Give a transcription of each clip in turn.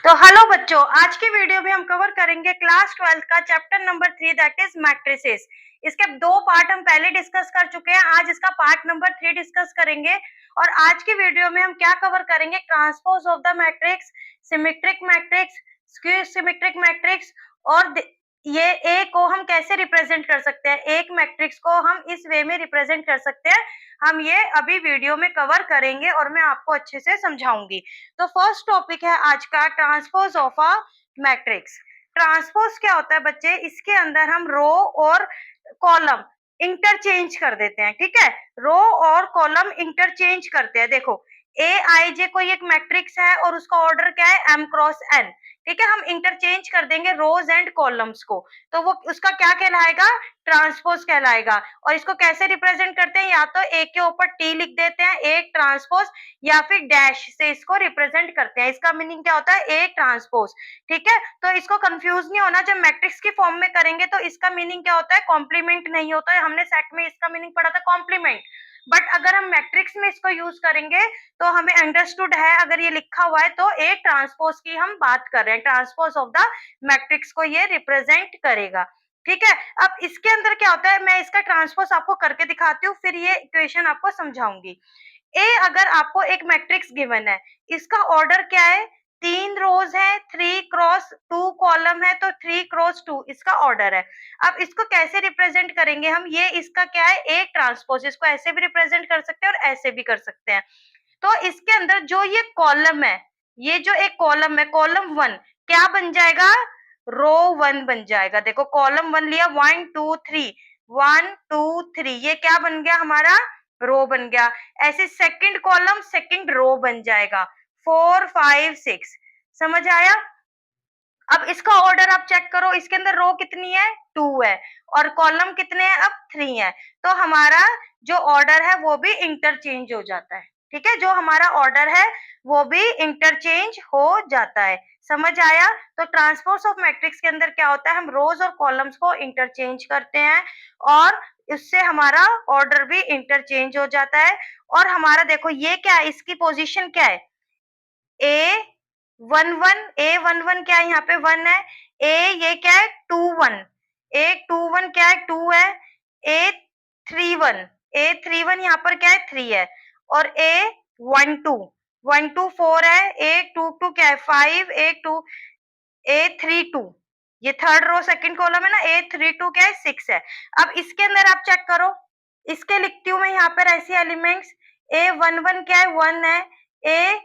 तो हेलो बच्चों, आज की वीडियो में हम कवर करेंगे क्लास 12th का chapter number 3 that is matrices. इसके दो पार्ट हम पहले डिस्कस कर चुके हैं, आज इसका पार्ट नंबर 3 डिस्कस करेंगे। और आज की वीडियो में हम क्या कवर करेंगे, transpose of the matrix, symmetric matrix, skew symmetric matrix. और ये ए को हम कैसे रिप्रेजेंट कर सकते हैं, एक मैट्रिक्स को हम इस वे में रिप्रेजेंट कर सकते हैं। हम ये अभी वीडियो में कवर करेंगे और मैं आपको अच्छे से समझाऊंगी। तो फर्स्ट टॉपिक है आज का, transpose of a matrix. Transpose क्या होता है बच्चे, इसके अंदर हम रो और कॉलम इंटरचेंज कर देते हैं। ठीक है, रो और कॉलम इंटरचेंज करते हैं। देखो ए आई जे कोई एक मैट्रिक्स है और उसका ऑर्डर क्या है, एम क्रॉस एन। ठीक है, हम इंटरचेंज कर देंगे रोज एंड कॉलम्स को, तो वो उसका क्या कहलाएगा, ट्रांसपोज कहलाएगा। और इसको कैसे रिप्रेजेंट करते हैं, या तो ए के ऊपर टी लिख देते हैं, एक ट्रांसपोज, या फिर डैश से इसको रिप्रेजेंट करते हैं। इसका मीनिंग क्या होता है, ए ट्रांसपोज। ठीक है, तो इसको कंफ्यूज नहीं होना, जब मैट्रिक्स की फॉर्म में करेंगे तो इसका मीनिंग क्या होता है, कॉम्प्लीमेंट नहीं होता है। हमने सेट में इसका मीनिंग पढ़ा था कॉम्प्लीमेंट, बट अगर हम मैट्रिक्स में इसको यूज करेंगे तो हमें अंडरस्टूड है, अगर ये लिखा हुआ है तो ए ट्रांसपोज की हम बात कर रहे हैं, ट्रांसपोज ऑफ द मैट्रिक्स को ये रिप्रेजेंट करेगा। ठीक है, अब इसके अंदर क्या होता है, मैं इसका ट्रांसपोज आपको करके दिखाती हूँ, फिर ये इक्वेशन आपको समझाऊंगी। ए अगर आपको एक मैट्रिक्स गिवन है, इसका ऑर्डर क्या है, 3 रोज है, 3 क्रॉस 2 कॉलम है, तो 3 क्रॉस 2 इसका ऑर्डर है। अब इसको कैसे रिप्रेजेंट करेंगे हम, ये इसका क्या है, एक ट्रांसपोज। इसको ऐसे भी रिप्रेजेंट कर सकते हैं और ऐसे भी कर सकते हैं। तो इसके अंदर जो ये कॉलम है, ये जो एक कॉलम है, कॉलम 1 क्या बन जाएगा, रो 1 बन जाएगा। देखो कॉलम 1 लिया, 1 2 3, 1 2 3, ये क्या बन गया हमारा, रो बन गया। ऐसे सेकंड कॉलम सेकंड रो बन जाएगा, 4 5 6। समझ आया। अब इसका ऑर्डर आप चेक करो, इसके अंदर रो कितनी है, 2 है, और कॉलम कितने हैं, अब 3 है। तो हमारा जो ऑर्डर है वो भी इंटरचेंज हो जाता है। ठीक है, जो हमारा ऑर्डर है वो भी इंटरचेंज हो जाता है। समझ आया। तो ट्रांसपोज ऑफ मैट्रिक्स के अंदर क्या होता है, हम रोज और कॉलम्स को इंटरचेंज करते हैं और इससे हमारा ऑर्डर भी इंटरचेंज हो जाता है। और हमारा देखो ये क्या है, इसकी पोजीशन क्या है, ए 1 1, ए 1 1 क्या है, यहाँ पे 1 है। ए ये क्या है, 2 1, ए 2 1 क्या है, 2 है। ए 3 1, ए 3 1 यहाँ पर क्या है, 3 है। और ए 1 2, 1 2 4 है। ए 2 2 क्या है, 5, ए 2, ए 3 2, ये थर्ड रो सेकंड कॉलम है ना, ए 3 2 क्या है, 6 है। अब इसके अंदर आप चेक करो, इसके लिखती हूँ मैं यहाँ पर ऐसी एलिमेंट्स, ए 1 1 क्या है, 1 है। ए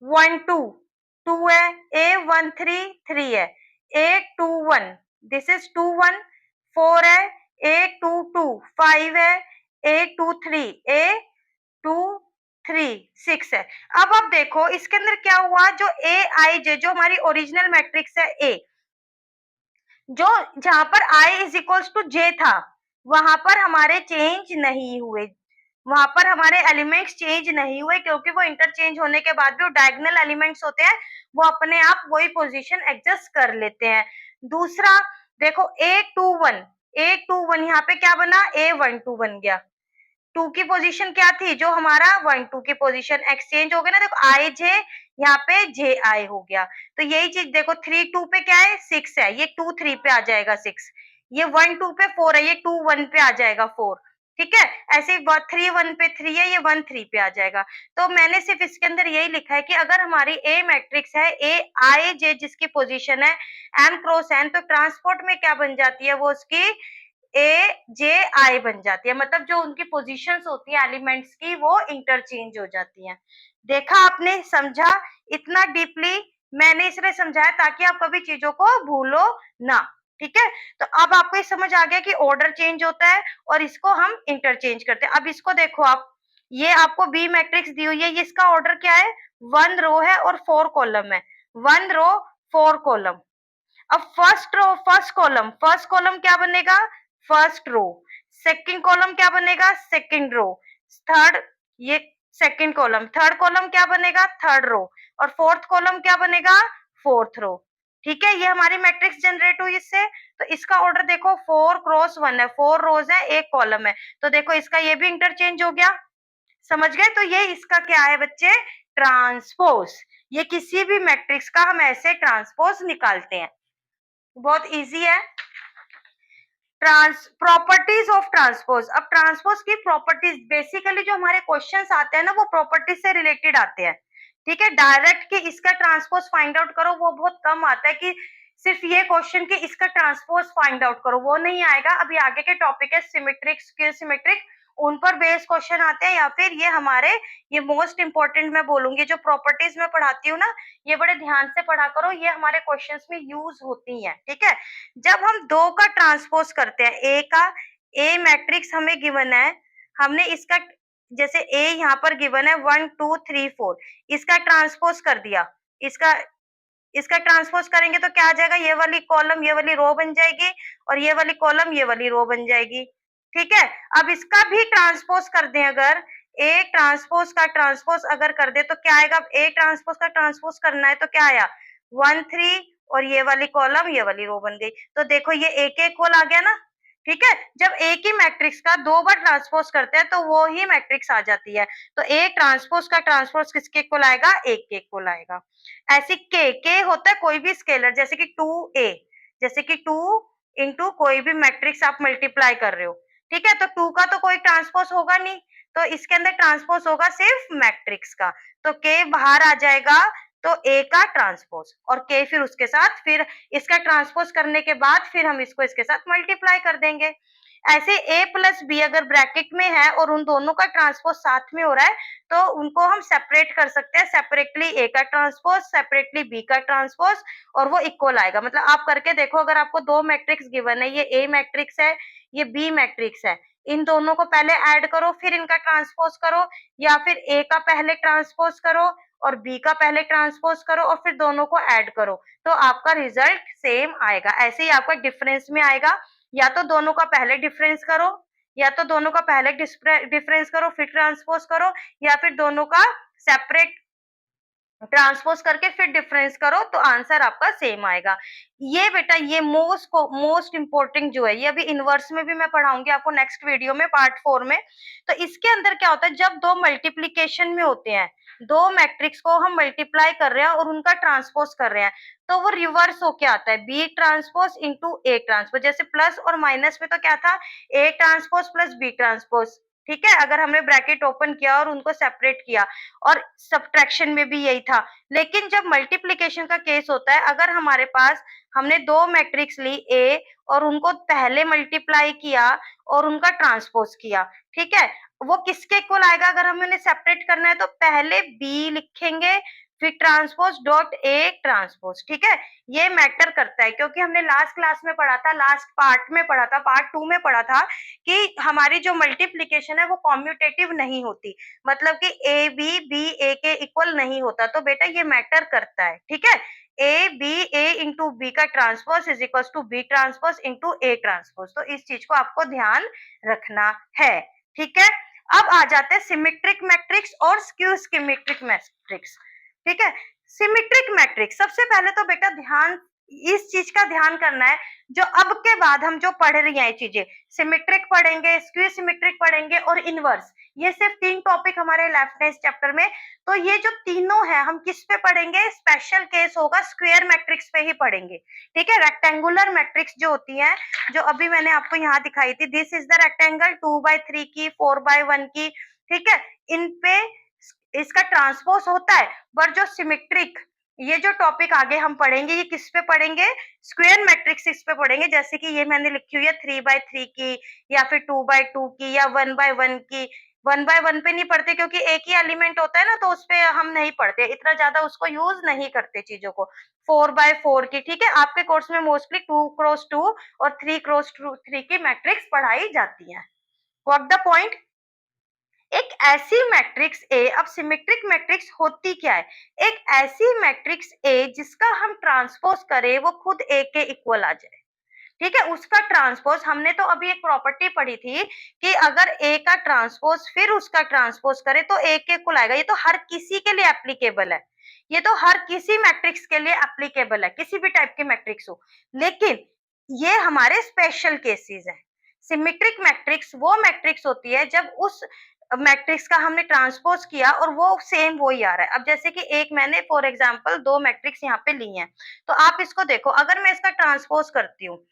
1 2 2 है। ए 1 3 3 है। ए 2 1, दिस इज 2 1 4 है। ए 2 2 5 है। ए 2 3, ए 2 3 6 है। अब आप देखो इसके अंदर क्या हुआ, जो ए आई जे जो हमारी ओरिजिनल मैट्रिक्स है ए, जो जहां पर आई इज इक्वल्स टू जे था, वहां पर हमारे चेंज नहीं हुए, वहां पर हमारे एलिमेंट्स चेंज नहीं हुए, क्योंकि वो इंटरचेंज होने के बाद भी वो डायगोनल एलिमेंट्स होते हैं, वो अपने आप वही पोजीशन एडजस्ट कर लेते हैं। दूसरा देखो ए 2 1, ए 2 1 यहाँ पे क्या बना, ए 1 2 बन गया। 2 की पोजीशन क्या थी, जो हमारा 1 2 की पोजीशन एक्सचेंज हो गया ना, देखो आई जे यहाँ पे जे आई हो गया। तो यही चीज देखो 3 2 पे क्या है, 6 है, ये 2 3 पे आ जाएगा 6। ये 1 2 पे 4 है, ये 2 1 पे आ जाएगा 4। ठीक है, ऐसे 3 1 पे 3 है, ये 1 3 पे आ जाएगा। तो मैंने सिर्फ इसके अंदर यही लिखा है कि अगर हमारी ए मैट्रिक्स है, ए आई जे जिसकी पोजीशन है एम क्रॉस एन, तो ट्रांसपोर्ट में क्या बन जाती है, वो उसकी ए जे आई बन जाती है। मतलब जो उनकी पोजीशंस होती है एलिमेंट्स की, वो इंटरचेंज हो जाती हैं। देखा आपने, समझा, इतना डीपली मैंने इसलिए समझाया ताकि आप कभी चीजों को भूलो ना। ठीक है, तो अब आपको ये समझ आ गया कि ऑर्डर चेंज होता है और इसको हम इंटरचेंज करते हैं। अब इसको देखो आप, ये आपको बी मैट्रिक्स दी हुई है, इसका ऑर्डर क्या है, 1 रो है और 4 कॉलम है, 1 रो 4 कॉलम। अब फर्स्ट कॉलम क्या बनेगा, फर्स्ट रो। सेकंड कॉलम क्या बनेगा, सेकंड रो। थर्ड, ये सेकंड कॉलम, थर्ड कॉलम क्या बनेगा, थर्ड रो। और फोर्थ कॉलम क्या बनेगा, फोर्थ रो। ठीक है, ये हमारी मैट्रिक्स जनरेट हुई इससे। तो इसका ऑर्डर देखो 4 क्रॉस 1 है, 4 रोज है, एक कॉलम है, तो देखो इसका ये भी इंटरचेंज हो गया। समझ गए। तो ये इसका क्या है बच्चे, ट्रांसपोज। ये किसी भी मैट्रिक्स का हम ऐसे ट्रांसपोज निकालते हैं, बहुत इजी है। Properties of transpose. अब ट्रांसपोज की प्रॉपर्टीज बेसिकली जो हमारे क्वेश्चंस आते हैं ना वो प्रॉपर्टीज से रिलेटेड आते हैं, ठीक है। डायरेक्ट कि इसका ट्रांसपोज फाइंड आउट करो वो बहुत कम आता है, कि सिर्फ ये क्वेश्चन कि इसका ट्रांसपोज फाइंड आउट करो, वो नहीं आएगा। अभी आगे के टॉपिक है सिमेट्रिक, स्क्यू सिमेट्रिक, उन पर बेस्ड क्वेश्चन आते हैं, या फिर ये हमारे ये मोस्ट इंपॉर्टेंट मैं बोलूंगी जो प्रॉपर्टीज में पढ़ाती हूँ ना, ये बड़े ध्यान से पढ़ा करो, ये हमारे क्वेश्चंस में यूज होती हैं, ठीक है। जब हम दो का ट्रांसपोज करते हैं, ए का, ए मैट्रिक्स हमें गिवन है, हमने इसका जैसे ए यहाँ पर गिवन है 1 2 3 4, इसका ट्रांसपोज कर दिया, इसका इसका ट्रांसपोज करेंगे तो क्या आ जाएगा, ये वाली कॉलम ये वाली रो बन जाएगी, और ये वाली कॉलम ये वाली रो बन जाएगी, ठीक है। अब इसका भी ट्रांसपोज कर दें, अगर ए ट्रांसपोज का ट्रांसपोज अगर कर दे तो क्या आएगा, ए ट्रांसपोज का ट्रांसपोज करना है तो क्या आया 1 3, और ये वाली कॉलम ये वाली रो बन गई, तो देखो ये ए के इक्वल आ गया ना, ठीक है। जब एक ही मैट्रिक्स का दो बार ट्रांसपोज करते हैं तो वो ही मैट्रिक्स आ जाती है, तो ए ट्रांसपोज का ट्रांसपोज किसके इक्वल आएगा, एक के इक्वल आएगा। ऐसे के होता है कोई भी स्केलर, जैसे कि 2a, जैसे कि 2 इंटू कोई भी मैट्रिक्स आप मल्टीप्लाई कर रहे हो, ठीक है, तो 2 का तो कोई ट्रांसपोज होगा नहीं, तो इसके अंदर ट्रांसपोज होगा सिर्फ मैट्रिक्स का, तो के बाहर आ जाएगा, तो ए का ट्रांसपोज, और के फिर उसके साथ, फिर इसका ट्रांसपोज करने के बाद फिर हम इसको इसके साथ मल्टीप्लाई कर देंगे। ऐसे a प्लस बी अगर ब्रैकेट में है और उन दोनों का ट्रांसपोज साथ में हो रहा है तो उनको हम सेपरेट कर सकते हैं, सेपरेटली a का ट्रांसपोज, सेपरेटली b का ट्रांसपोज, और वो इक्वल आएगा। मतलब आप करके देखो, अगर आपको दो मैट्रिक्स गिवन है, ये a मैट्रिक्स है, ये b मैट्रिक्स है, इन दोनों को पहले ऐड करो फिर इनका ट्रांसपोज करो, या फिर a का पहले ट्रांसपोज करो और b का पहले ट्रांसपोज करो और फिर दोनों को ऐड करो, तो आपका रिजल्ट सेम आएगा। ऐसे ही आपका डिफरेंस में आएगा, या तो दोनों का पहले डिफरेंस करो, या तो दोनों का पहले डिफरेंस करो फिर ट्रांसपोज करो, या फिर दोनों का सेपरेट ट्रांसपोज करके फिर डिफरेंस करो, तो आंसर आपका सेम आएगा। ये बेटा ये मोस्ट इंपॉर्टेंट जो है, ये अभी इनवर्स में भी मैं पढ़ाऊंगी आपको नेक्स्ट वीडियो में पार्ट 4 में। तो इसके अंदर क्या होता है, जब दो मल्टीप्लीकेशन में होते हैं, दो मैट्रिक्स को हम मल्टीप्लाई कर रहे हैं और उनका ट्रांसपोज कर रहे हैं, तो वो रिवर्स होके आता है, B transpose into A transpose. जैसे प्लस और माइनस में तो क्या था, A transpose plus B transpose, ठीक है, अगर हमने ब्रैकेट ओपन किया और उनको सेपरेट किया, और सब्ट्रैक्शन में भी यही था। लेकिन जब मल्टीप्लिकेशन का केस होता है, अगर हमारे पास हमने दो मैट्रिक्स ली ए और उनको पहले मल्टीप्लाई किया और उनका ट्रांसपोज किया, ठीक है, वो किसके इक्वल आएगा, अगर हमें उन्हें सेपरेट करना है तो पहले बी लिखेंगे फिर ट्रांसपोज डॉट ए ट्रांसपोज, ठीक है। ये मैटर करता है क्योंकि हमने लास्ट क्लास में पढ़ा था, लास्ट पार्ट में पढ़ा था, पार्ट 2 में पढ़ा था कि हमारी जो मल्टीप्लिकेशन है वो कॉम्यूटेटिव नहीं होती, मतलब कि ए बी बी ए के इक्वल नहीं होता, तो बेटा ये मैटर करता है, ठीक है। A B A into B का transpose is equal to B transpose into A transpose, तो इस चीज को आपको ध्यान रखना है, ठीक है। अब आ जाते हैं सिमेट्रिक मैट्रिक्स और स्क्यू सिमेट्रिक मैट्रिक्स, ठीक है। सिमेट्रिक मैट्रिक्स, सबसे पहले तो बेटा ध्यान इस चीज का ध्यान करना है, जो अब के बाद हम जो पढ़ रही हैं चीजें, सिमेट्रिक पढ़ेंगे, स्क्यू सिमेट्रिक पढ़ेंगे और इनवर्स, ये सिर्फ 3 टॉपिक हमारे लेफ्ट है इस चैप्टर में। तो ये जो तीनों है हम किस पे पढ़ेंगे, स्पेशल केस होगा स्क्वायर मैट्रिक्स पे ही पढ़ेंगे, ठीक है। रेक्टेंगुलर मैट्रिक्स जो होती है, जो अभी मैंने आपको यहाँ दिखाई थी, दिस इज द रेक्टेंगल 2/3 की, 4/1 की, ठीक है, इन पे इसका ट्रांसपोज होता है। पर जो सिमेट्रिक, ये जो टॉपिक आगे हम पढ़ेंगे, ये किस पे पढ़ेंगे, स्क्वायर मैट्रिक्स इस पे पढ़ेंगे, जैसे कि ये मैंने लिखी हुई है 3/3 की, या फिर 2/2 की, या 1/1 की। 1/1 पे नहीं पढ़ते क्योंकि एक ही एलिमेंट होता है ना, तो उस पे हम नहीं पढ़ते, इतना ज्यादा उसको यूज नहीं करते चीजों को। 4/4 की, ठीक है, आपके कोर्स में मोस्टली 2x2 और 3x3 की मैट्रिक्स पढ़ाई जाती है। व्हाट द पॉइंट, एक ऐसी मैट्रिक्स ए, अब सिमेट्रिक मैट्रिक्स होती क्या है, एक ऐसी मैट्रिक्स ए जिसका हम ट्रांसपोज करें वो खुद ए के इक्वल आ जाए, ठीक है, उसका ट्रांसपोज। हमने तो अभी एक प्रॉपर्टी पढ़ी थी कि अगर ए का ट्रांसपोज फिर उसका ट्रांसपोज करे तो ए के इक्वल आएगा, ये तो हर किसी के लिए एप्लीकेबल है, ये तो हर किसी मैट्रिक्स के लिए एप्लीकेबल है, किसी भी टाइप की मैट्रिक्स हो। लेकिन ये हमारे स्पेशल केसेस हैं। सिमेट्रिक मैट्रिक्स वो मैट्रिक्स होती है जब उस मैट्रिक्स का हमने ट्रांसपोज किया और वो सेम वही आ रहा है। अब जैसे कि एक मैंने फॉर एग्जांपल 2 मैट्रिक्स यहाँ पे ली हैं, तो आप इसको देखो, अगर मैं इसका ट्रांसपोज करती हूँ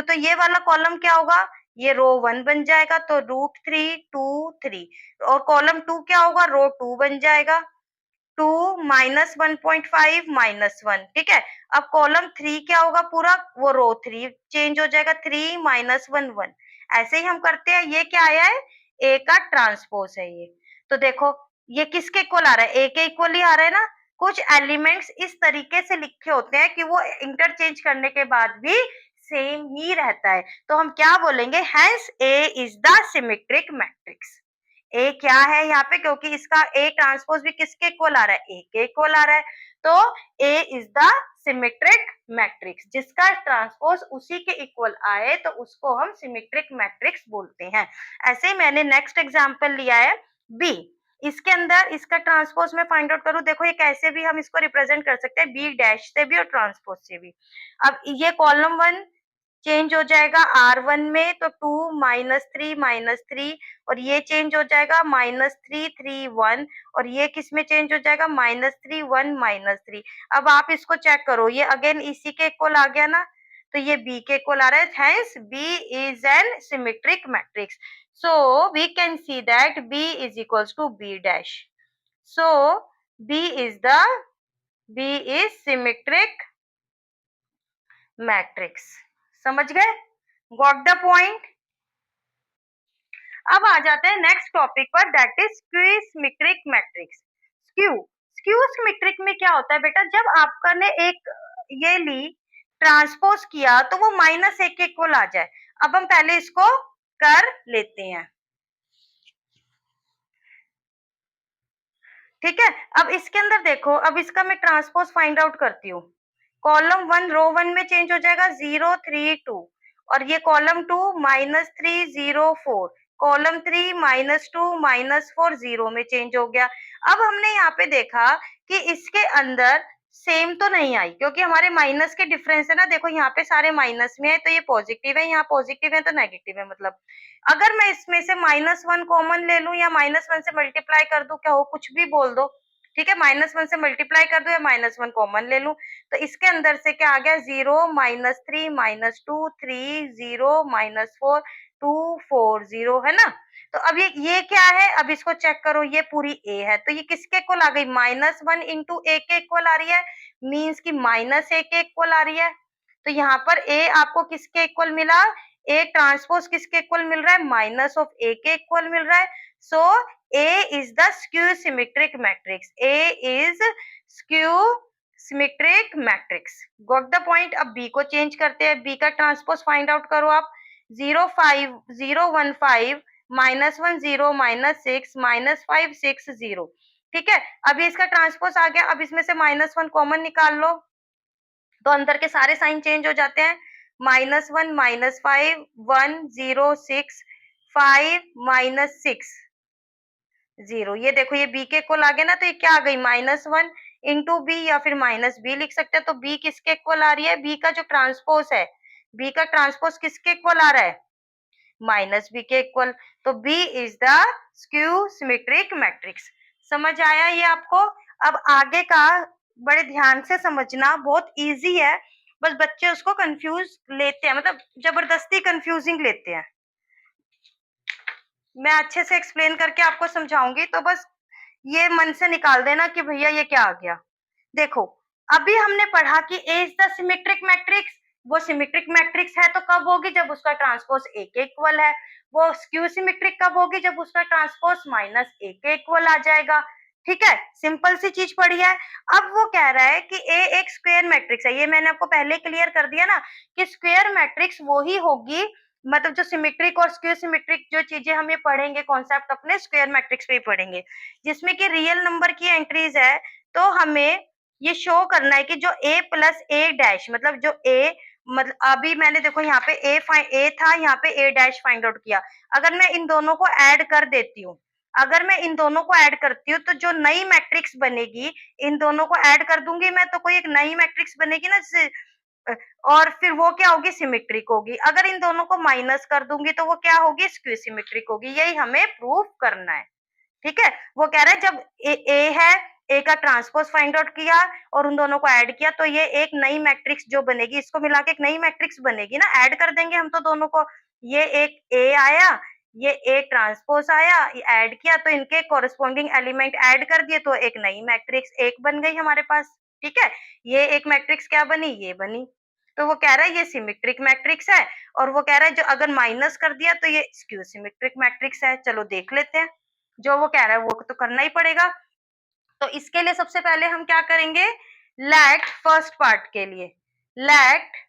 तो ये वाला कॉलम क्या होगा? ये रो 1 बन जाएगा, तो √3 2 3, और कॉलम 2 क्या होगा? रो 2 बन जाएगा, 2 -1.5 -1, ठीक है। अब कॉलम 3 क्या होगा? पूरा वो रो 3 चेंज हो जाएगा, 3 -1 1। ऐसे ही हम करते हैं। ये क्या आया है? ए का ट्रांसपोज है ये। तो देखो ये किसके इक्वल आ रहा है? ए के इक्वल ही आ रहा है ना। कुछ एलिमेंट्स इस तरीके से लिखे होते हैं कि वो इंटरचेंज करने के बाद भी सेम ही रहता है। तो हम क्या बोलेंगे? Hence A is the symmetric matrix. A क्या है यहाँ पे? क्योंकि इसका ए ट्रांसपोज भी किसके इक्वल आ रहा है? ए के इक्वल आ रहा है। तो ए इज द सिमेट्रिक मैट्रिक्स। जिसका ट्रांसपोज उसी के इक्वल आए तो उसको हम सिमेट्रिक मैट्रिक्स बोलते हैं। ऐसे ही मैंने नेक्स्ट एग्जांपल लिया है बी। इसके अंदर इसका ट्रांसपोज मैं फाइंड आउट करूं, देखो ये कैसे भी हम इसको रिप्रेजेंट कर सकते हैं, बी डैश से भी और ट्रांसपोज से भी। अब ये कॉलम 1 चेंज हो जाएगा R1 में, तो 2 -3 -3, और ये चेंज हो जाएगा -3 3 1, और ये किस में चेंज हो जाएगा? -3 1 -3। अब आप इसको चेक करो, ये अगेन इसी के इक्वल आ गया ना, तो ये बी के इक्वल आ रहा है। Hence B is an symmetric matrix. So we can see that B is equals to B dash. So B is the B is symmetric matrix. समझ गए? Got the point? अब आ जाते हैं नेक्स्ट टॉपिक पर, that is skew symmetric matrix. Skew skew symmetric में क्या होता है बेटा? जब आपका ने एक ये ली, ट्रांसपोज किया, तो वो -1 के इक्वल आ जाए। अब हम पहले इसको कर लेते हैं, ठीक है। अब इसके अंदर देखो, अब इसका मैं ट्रांसपोज फाइंड आउट करती हूँ। कॉलम 1 रो 1 में चेंज हो जाएगा 0 3 2, और ये कॉलम 2 -3 0 4, कॉलम 3 -2 -4 0 में चेंज हो गया। अब हमने यहाँ पे देखा कि इसके अंदर सेम तो नहीं आई, क्योंकि हमारे माइनस के डिफरेंस है ना। देखो यहाँ पे सारे माइनस में है, तो ये पॉजिटिव है, यहाँ पॉजिटिव है तो नेगेटिव है। मतलब अगर मैं इसमें से -1 कॉमन ले लूं या -1 से मल्टीप्लाई कर दूं, क्या हो, कुछ भी बोल दो, ठीक है। -1 से मल्टीप्लाई कर दो या -1 कॉमन ले लूं, तो इसके अंदर से क्या आ गया? 0 -3 -2 3 0 -4 2 4 0, है ना। तो अब ये क्या है? अब इसको चेक करो, ये पूरी ए है, तो ये किसके इक्वल आ गई? -1 इंटू ए के इक्वल आ रही है, मीन्स की -a के इक्वल आ रही है। तो यहाँ पर ए आपको किसके इक्वल मिला? ए ट्रांसपोज किसके इक्वल मिल रहा है? माइनस ऑफ ए के इक्वल मिल रहा है। So A is the skew symmetric matrix. A is skew symmetric matrix. Got the point? अब बी को चेंज करते हैं, बी का ट्रांसपोज फाइंड आउट करो आप। 0 5 0 1 5 -1 0 -6 -5 6 0, ठीक है। अभी इसका ट्रांसपोज आ गया। अब इसमें से -1 कॉमन निकाल लो, तो अंदर के सारे साइन चेंज हो जाते हैं। -1 -5 1 0 6 5 -6 0। ये देखो ये बी के इक्वल आ गया ना, तो ये क्या आ गई? -1 इंटू बी, या फिर -b लिख सकते हैं। तो बी किसके इक्वल आ रही है? बी का जो ट्रांसपोज है, बी का ट्रांसपोज किसके इक्वल आ रहा है? -b के इक्वल। तो B is the skew symmetric matrix. समझ आया ये आपको? अब आगे का बड़े ध्यान से समझना, बहुत इजी है, बस बच्चे उसको कंफ्यूज लेते हैं, मतलब जबरदस्ती कंफ्यूजिंग लेते हैं। मैं अच्छे से एक्सप्लेन करके आपको समझाऊंगी, तो बस ये मन से निकाल देना कि भैया ये क्या आ गया। देखो अभी हमने पढ़ा कि ए इज द सिमेट्रिक मैट्रिक्स। वो सिमेट्रिक मैट्रिक्स है तो कब होगी? जब उसका ट्रांसपोज ए के इक्वल है। वो स्क्यू सिमेट्रिक कब होगी? जब उसका ट्रांसपोज -a के इक्वल आ जाएगा। ठीक है, सिंपल सी चीज पढ़ी है। अब वो कह रहा है कि ए एक स्क्वायर मैट्रिक्स है। ये मैंने आपको पहले क्लियर कर दिया ना कि स्क्वायर मैट्रिक्स वो ही होगी, मतलब जो सिमेट्रिक और स्क्वायर सिमेट्रिक जो चीजें हम ये पढ़ेंगे कॉन्सेप्ट अपने स्क्वायर मैट्रिक्स पे ही पढ़ेंगे, जिसमें कि रियल नंबर की एंट्रीज है। तो हमें ये शो करना है कि जो a प्लस ए डैश, मतलब जो a, मतलब अभी मैंने देखो यहाँ पे ए था, यहाँ पे a डैश फाइंड आउट किया। अगर मैं इन दोनों को ऐड कर देती हूँ, अगर मैं इन दोनों को ऐड करती हूँ, तो जो नई मैट्रिक्स बनेगी, इन दोनों को ऐड कर दूंगी मैं, तो कोई एक नई मैट्रिक्स बनेगी ना, जैसे और फिर वो क्या होगी, सिमेट्रिक होगी। अगर इन दोनों को माइनस कर दूंगी तो वो क्या होगी, स्क्यू सिमेट्रिक होगी। यही हमें प्रूव करना है। ठीक है, वो कह रहा है जब ए है, ए का ट्रांसपोज फाइंड आउट किया और उन दोनों को ऐड किया तो ये एक नई मैट्रिक्स जो बनेगी, इसको मिला के एक नई मैट्रिक्स बनेगी ना, ऐड कर देंगे हम तो दोनों को। ये एक ए आया, ये ए ट्रांसपोज आया, ऐड किया तो इनके कोरस्पॉन्डिंग एलिमेंट ऐड कर दिए तो एक नई मैट्रिक्स एक बन गई हमारे पास। ठीक है, ये एक मैट्रिक्स क्या बनी, ये बनी। तो वो कह रहा है ये सिमेट्रिक मैट्रिक्स है, और वो कह रहा है जो अगर माइनस कर दिया तो ये स्क्यू सिमेट्रिक मैट्रिक्स है। चलो देख लेते हैं, जो वो कह रहा है वो तो करना ही पड़ेगा। तो इसके लिए सबसे पहले हम क्या करेंगे, लेट फर्स्ट पार्ट के लिए let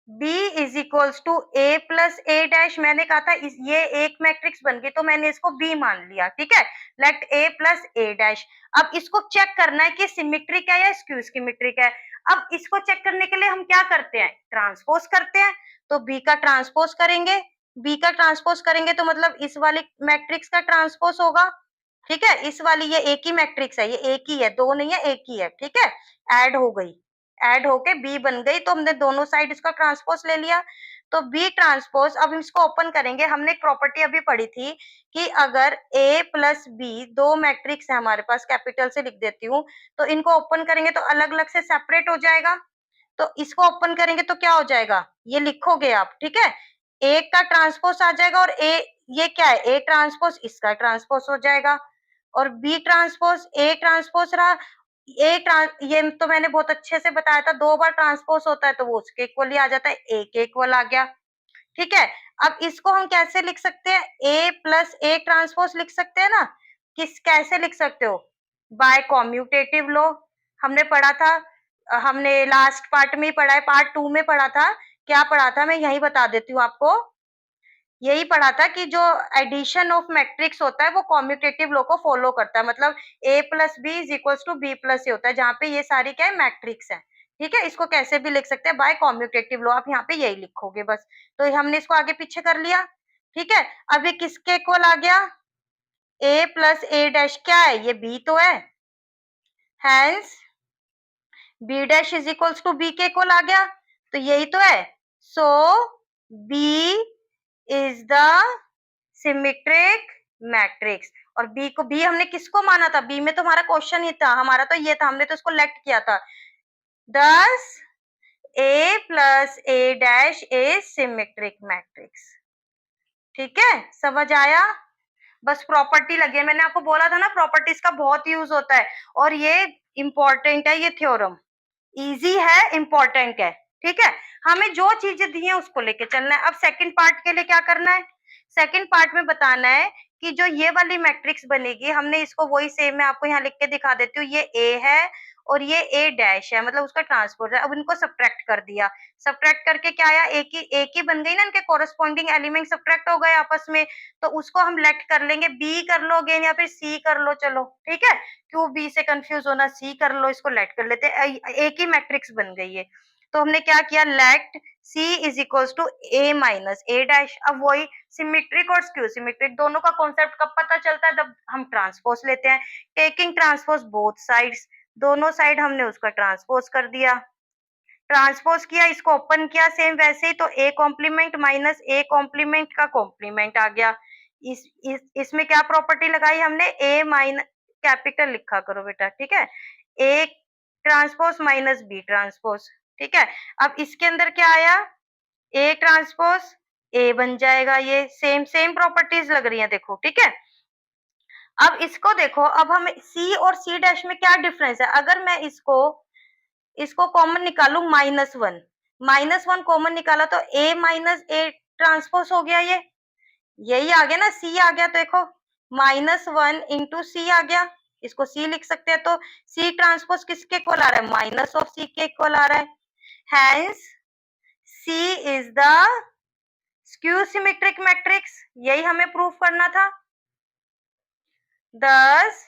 b is equals to A plus A dash, मैंने कहा था ये एक मैट्रिक्स बन गई तो मैंने इसको b मान लिया। ठीक है, late A plus A dash. अब इसको चेक करना है कि सिमेट्रिक है या स्क्यू सिमेट्रिक है। अब इसको चेक करने के लिए हम क्या करते हैं, ट्रांसपोज करते हैं। तो b का ट्रांसपोज करेंगे, b का ट्रांसपोज करेंगे तो मतलब इस वाली मैट्रिक्स का ट्रांसपोज होगा। ठीक है, इस वाली ये एक ही मैट्रिक्स है, ये एक ही है, दो नहीं है, एक ही है। ठीक है, ऐड हो गई, ऐड होके बी बन गई तो हमने दोनों साइड इसका ट्रांसपोज ले लिया। तो बी ट्रांसपोज, अब इसको ओपन करेंगे। हमने एक प्रॉपर्टी अभी पढ़ी थी कि अगर ए प्लस बी दो मैट्रिक्स है हमारे पास, कैपिटल से लिख देती हूँ, तो इनको ओपन करेंगे तो अलग अलग से सेपरेट हो जाएगा। तो इसको ओपन करेंगे तो क्या हो जाएगा, ये लिखोगे आप। ठीक है, एक का ट्रांसपोज आ जाएगा और ए, ये क्या है, ए ट्रांसपोज, इसका ट्रांसपोज हो जाएगा। और बी ट्रांसपोज, ए ट्रांसपोज रहा, ये तो मैंने बहुत अच्छे से बताया था, दो बार ट्रांसपोज होता है तो वो उसके इक्वल ही आ जाता है, ए के इक्वल आ गया। ठीक है, अब इसको हम कैसे लिख सकते हैं, ए प्लस ए ट्रांसपोज लिख सकते हैं ना। कैसे लिख सकते हो, बाय कॉम्यूटेटिव लॉ। हमने पढ़ा था, हमने लास्ट पार्ट में ही पढ़ा है, पार्ट 2 में पढ़ा था। क्या पढ़ा था, मैं यही बता देती हूँ आपको। यही पढ़ा था कि जो एडिशन ऑफ मैट्रिक्स होता है वो कॉम्यूटेटिव लॉ को फॉलो करता है, मतलब A plus B is equals to B plus A होता है, जहाँ पे ये सारी क्या है, मैट्रिक्स है। ठीक है, इसको कैसे भी लिख सकते हैं, बाय कॉम्यूटेटिव लॉ, आप यहाँ पे यही लिखोगे बस। तो हमने इसको आगे पीछे कर लिया। ठीक है, अब ये किसके इक्वल आ गया, ए प्लस ए डैश क्या है, ये बी तो है, hence B dash is equals to B के इक्वल आ गया, तो यही तो है। So B is the symmetric matrix. और बी को, बी हमने किसको माना था, बी में तो हमारा क्वेश्चन ही था, हमारा तो ये था, हमने तो इसको लेट किया था। Thus A plus A dash is symmetric matrix. ठीक है, समझ आया। बस प्रॉपर्टी लगी है, मैंने आपको बोला था ना प्रॉपर्टीज का बहुत यूज होता है, और ये इंपॉर्टेंट है, ये थ्योरम इजी है, इंपॉर्टेंट है। ठीक है, हमें जो चीजें दी है उसको लेके चलना है। अब सेकंड पार्ट के लिए क्या करना है, सेकंड पार्ट में बताना है कि जो ये वाली मैट्रिक्स बनेगी, हमने इसको वही सेम, मैं आपको यहाँ लिख के दिखा देती हूँ, ये ए है और ये ए डैश है, मतलब उसका ट्रांसपोज है। अब इनको सब्ट्रैक्ट कर दिया, सब्ट्रैक्ट करके क्या आया, एक ही बन गई ना, इनके कोरस्पॉन्डिंग एलिमेंट सब्ट्रैक्ट हो गए आपस में। तो उसको हम लेट कर लेंगे, बी कर लो अगेन या फिर सी कर लो, चलो ठीक है, क्यों बी से कंफ्यूज होना, सी कर लो, इसको लेट कर लेते हैं, एक ही मैट्रिक्स बन गई है। तो हमने क्या किया, let C is equals to A minus A dash. अब वही सिमेट्रिक और स्क्यू सिमेट्रिक दोनों का कॉन्सेप्ट कब पता चलता है, जब हम ट्रांसपोज लेते हैं। टेकिंग ट्रांसपोज बोथ साइड्स, दोनों साइड हमने उसका ट्रांसपोज कर दिया, ट्रांसपोज किया, इसको ओपन किया सेम वैसे ही, तो A complement minus A complement का कॉम्प्लीमेंट आ गया। इसमें क्या प्रॉपर्टी लगाई हमने, ए माइनस, कैपिटल लिखा करो बेटा, ठीक है, A transpose minus B transpose. ठीक है, अब इसके अंदर क्या आया, ए ट्रांसपोज ए बन जाएगा, ये सेम सेम प्रॉपर्टीज लग रही है देखो। ठीक है, अब इसको देखो, अब हम सी और सी डैश में क्या डिफरेंस है, अगर मैं इसको इसको कॉमन निकालू, माइनस वन कॉमन निकाला तो ए माइनस ए ट्रांसपोज हो गया, ये यही आ गया ना, सी आ गया, तो देखो -1 इंटू सी आ गया, इसको सी लिख सकते हैं। तो सी ट्रांसपोज किसके इक्वल आ रहा है, माइनस ऑफ सी के इक्वल आ रहा है, hence C is the skew symmetric matrix, यही हमें प्रूफ करना था। Thus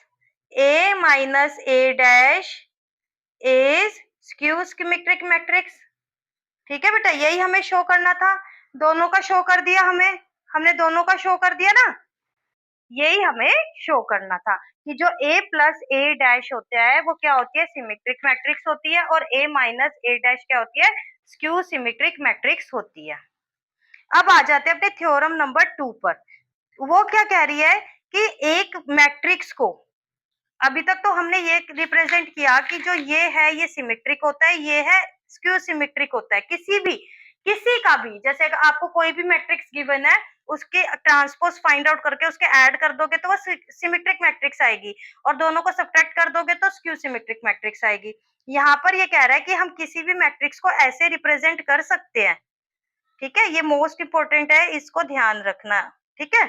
A minus A dash is skew symmetric matrix. ठीक है बेटा, यही हमें शो करना था, दोनों का शो कर दिया, हमने दोनों का शो कर दिया ना, यही हमें शो करना था कि जो a प्लस ए डैश होता है वो क्या होती है, सिमेट्रिक मैट्रिक्स होती है, और a माइनस ए डैश क्या होती है, स्क्यू सिमेट्रिक मैट्रिक्स होती है। अब आ जाते हैं अपने थ्योरम नंबर 2 पर। वो क्या कह रही है कि एक मैट्रिक्स को, अभी तक तो हमने ये रिप्रेजेंट किया कि जो ये है ये सिमेट्रिक होता है, ये है स्क्यू सिमेट्रिक होता है। किसी का भी, जैसे अगर आपको कोई भी मैट्रिक्स गिवन है, उसके ट्रांसपोज फाइंड आउट करके उसके ऐड कर दोगे तो वो सिमेट्रिक मैट्रिक्स आएगी, और दोनों को सब्ट्रैक्ट कर दोगे तो स्क्यू सिमेट्रिक मैट्रिक्स आएगी। यहाँ पर ये कह रहा है कि हम किसी भी मैट्रिक्स को ऐसे रिप्रेजेंट कर सकते हैं। ठीक है, ये मोस्ट इंपॉर्टेंट है, इसको ध्यान रखना। ठीक है,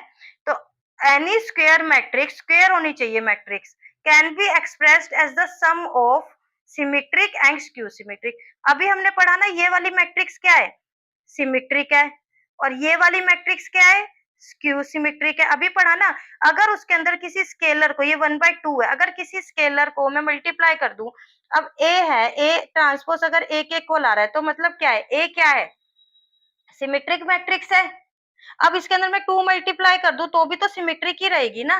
तो एनी स्क्वायर मैट्रिक्स, स्क्वायर होनी चाहिए matrix, can be expressed as the sum of symmetric and skew symmetric. अभी हमने पढ़ा ना, ये वाली मैट्रिक्स क्या है, सिमेट्रिक है, और ये वाली मैट्रिक्स क्या है, स्क्यू सिमेट्रिक है। अभी पढ़ा ना, अगर उसके अंदर किसी स्केलर को, ये 1/2 है, अगर किसी स्केलर को मैं मल्टीप्लाई कर दूं, अब ए है, ए ट्रांसपोज अगर ए के इक्वल आ रहा है तो मतलब क्या है, ए क्या है, सिमेट्रिक मैट्रिक्स है। अब इसके अंदर मैं 2 मल्टीप्लाई कर दूं तो भी तो सिमेट्रिक ही रहेगी ना।